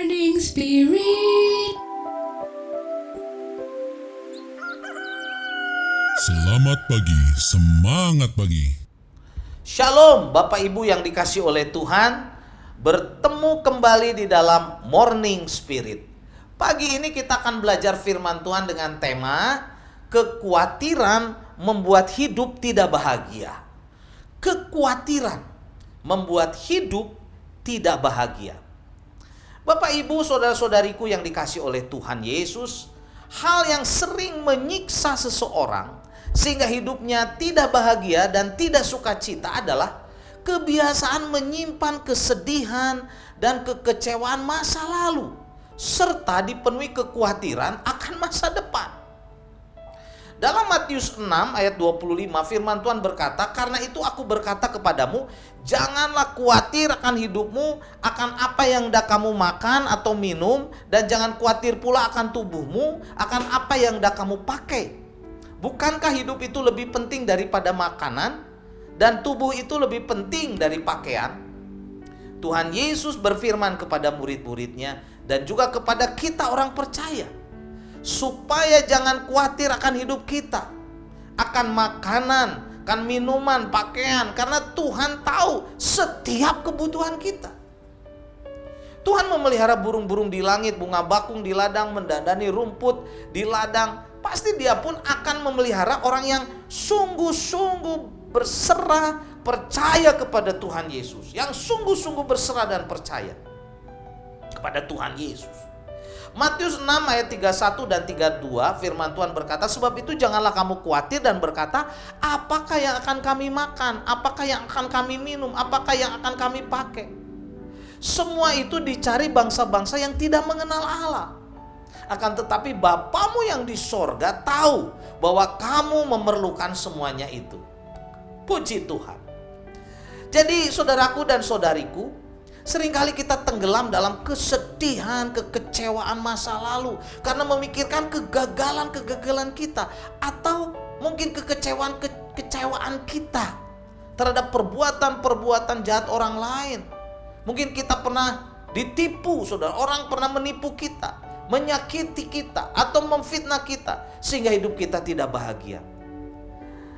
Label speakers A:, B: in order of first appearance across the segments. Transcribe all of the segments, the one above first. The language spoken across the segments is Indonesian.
A: Morning Spirit.
B: Selamat pagi, semangat pagi.
C: Shalom Bapak Ibu yang dikasih oleh Tuhan. Bertemu kembali di dalam Morning Spirit. Pagi ini kita akan belajar firman Tuhan dengan tema kekhawatiran membuat hidup tidak bahagia. Kekhawatiran membuat hidup tidak bahagia. Bapak Ibu saudara-saudariku yang dikasih oleh Tuhan Yesus, hal yang sering menyiksa seseorang sehingga hidupnya tidak bahagia dan tidak sukacita adalah kebiasaan menyimpan kesedihan dan kekecewaan masa lalu serta dipenuhi kekhawatiran akan masa depan. Dalam Matius 6 ayat 25 firman Tuhan berkata, "Karena itu aku berkata kepadamu, janganlah khawatir akan hidupmu, akan apa yang hendak kamu makan atau minum, dan jangan khawatir pula akan tubuhmu, akan apa yang hendak kamu pakai. Bukankah hidup itu lebih penting daripada makanan, dan tubuh itu lebih penting dari pakaian?" Tuhan Yesus berfirman kepada murid-muridnya dan juga kepada kita orang percaya, supaya jangan khawatir akan hidup kita, akan makanan, akan minuman, pakaian, karena Tuhan tahu setiap kebutuhan kita. Tuhan memelihara burung-burung di langit, bunga bakung di ladang, mendandani rumput di ladang. Pasti Dia pun akan memelihara orang yang sungguh-sungguh berserah percaya kepada Tuhan Yesus, yang sungguh-sungguh berserah dan percaya kepada Tuhan Yesus. Matius 6 ayat 31 dan 32 firman Tuhan berkata, "Sebab itu janganlah kamu khawatir dan berkata, apakah yang akan kami makan, apakah yang akan kami minum, apakah yang akan kami pakai. Semua itu dicari bangsa-bangsa yang tidak mengenal Allah. Akan tetapi Bapamu yang di sorga tahu bahwa kamu memerlukan semuanya itu." Puji Tuhan. Jadi saudaraku dan saudariku, seringkali kita tenggelam dalam kesedihan, kekecewaan masa lalu karena memikirkan kegagalan kita, atau mungkin kekecewaan kita terhadap perbuatan jahat orang lain. Mungkin kita pernah ditipu, saudara, orang pernah menipu kita, menyakiti kita atau memfitnah kita sehingga hidup kita tidak bahagia.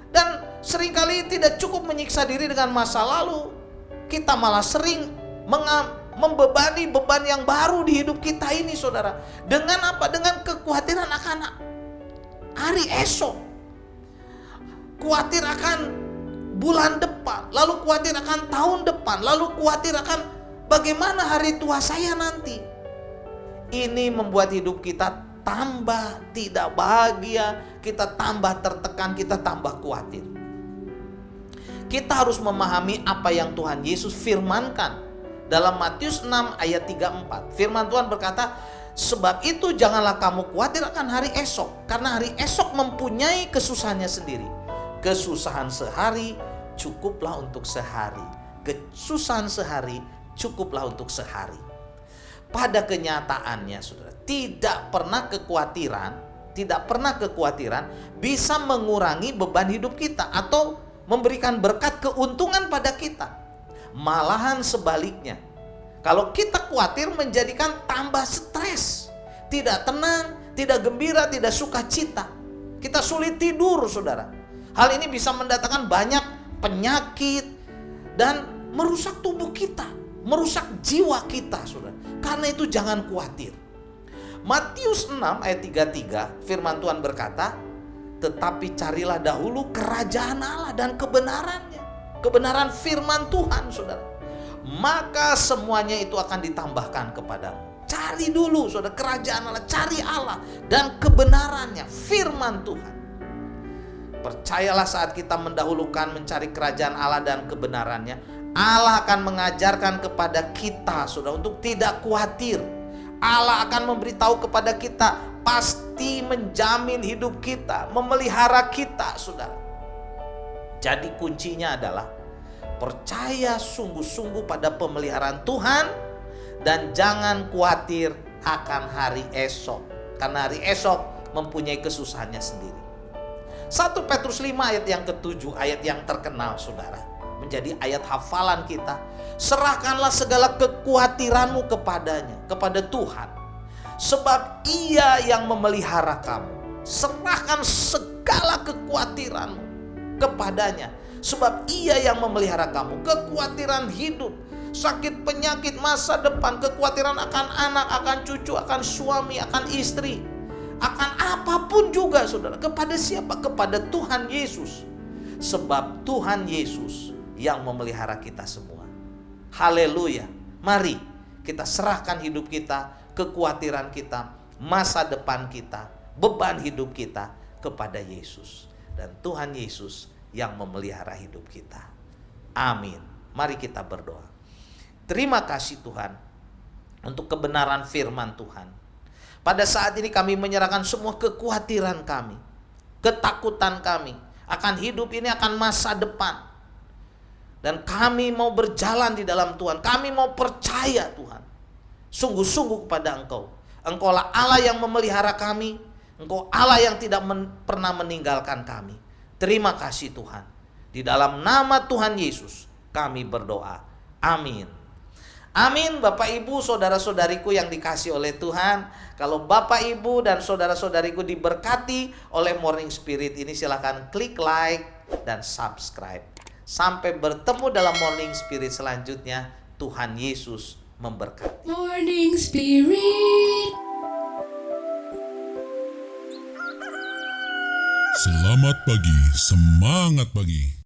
C: Dan seringkali tidak cukup menyiksa diri dengan masa lalu, kita malah sering membebani beban yang baru di hidup kita ini, saudara. Dengan apa? Dengan kekhawatiran akan hari esok, khawatir akan bulan depan, lalu khawatir akan tahun depan, lalu khawatir akan bagaimana hari tua saya nanti. Ini membuat hidup kita tambah tidak bahagia, kita tambah tertekan, kita tambah khawatir. Kita harus memahami apa yang Tuhan Yesus firmankan dalam Matius 6 ayat 34. Firman Tuhan berkata, "Sebab itu janganlah kamu khawatir akan hari esok, karena hari esok mempunyai kesusahannya sendiri. Kesusahan sehari cukuplah untuk sehari. Kesusahan sehari cukuplah untuk sehari." Pada kenyataannya, saudara, tidak pernah kekhawatiran bisa mengurangi beban hidup kita atau memberikan berkat keuntungan pada kita. Malahan sebaliknya, kalau kita khawatir menjadikan tambah stres, tidak tenang, tidak gembira, tidak sukacita. Kita sulit tidur, saudara. Hal ini bisa mendatangkan banyak penyakit dan merusak tubuh kita, merusak jiwa kita, saudara. Karena itu jangan khawatir. Matius 6 ayat 33 firman Tuhan berkata, "Tetapi carilah dahulu kerajaan Allah dan kebenarannya." Kebenaran firman Tuhan, saudara. "Maka semuanya itu akan ditambahkan kepadamu." Cari dulu, saudara, kerajaan Allah, cari Allah dan kebenarannya, firman Tuhan. Percayalah, saat kita mendahulukan mencari kerajaan Allah dan kebenarannya, Allah akan mengajarkan kepada kita, saudara, untuk tidak khawatir. Allah akan memberitahu kepada kita, pasti menjamin hidup kita, memelihara kita, saudara. Jadi kuncinya adalah percaya sungguh-sungguh pada pemeliharaan Tuhan dan jangan khawatir akan hari esok, karena hari esok mempunyai kesusahannya sendiri. 1 Petrus 5 ayat yang ke-7, ayat yang terkenal, saudara. menjadi ayat hafalan kita. Serahkanlah segala kekhawatiranmu kepadanya, kepada Tuhan. Sebab Ia yang memelihara kamu. Serahkan segala kekhawatiranmu kepadanya. Sebab Ia yang memelihara kamu. Kekhawatiran hidup, sakit penyakit, masa depan, kekhawatiran akan anak, akan cucu, akan suami, akan istri, akan apapun juga saudara. Kepada siapa? Kepada Tuhan Yesus. Sebab Tuhan Yesus yang memelihara kita semua. Haleluya. Mari kita serahkan hidup kita, kekhawatiran kita, masa depan kita, beban hidup kita kepada Yesus. Dan Tuhan Yesus yang memelihara hidup kita. Amin. Mari kita berdoa. Terima kasih Tuhan untuk kebenaran firman Tuhan. Pada saat ini kami menyerahkan semua kekhawatiran kami, ketakutan kami akan hidup ini, akan masa depan. Dan kami mau berjalan di dalam Tuhan. Kami mau percaya Tuhan, sungguh-sungguh kepada Engkau. Engkaulah Allah yang memelihara kami. Engkau Allah yang tidak pernah meninggalkan kami. Terima kasih Tuhan. Di dalam nama Tuhan Yesus kami berdoa. Amin. Amin. Bapak Ibu, saudara-saudariku yang dikasih oleh Tuhan. Kalau Bapak Ibu dan saudara-saudariku diberkati oleh Morning Spirit ini, silakan klik like dan subscribe. Sampai bertemu dalam Morning Spirit selanjutnya. Tuhan Yesus memberkati.
A: Morning Spirit.
B: Selamat pagi, semangat pagi.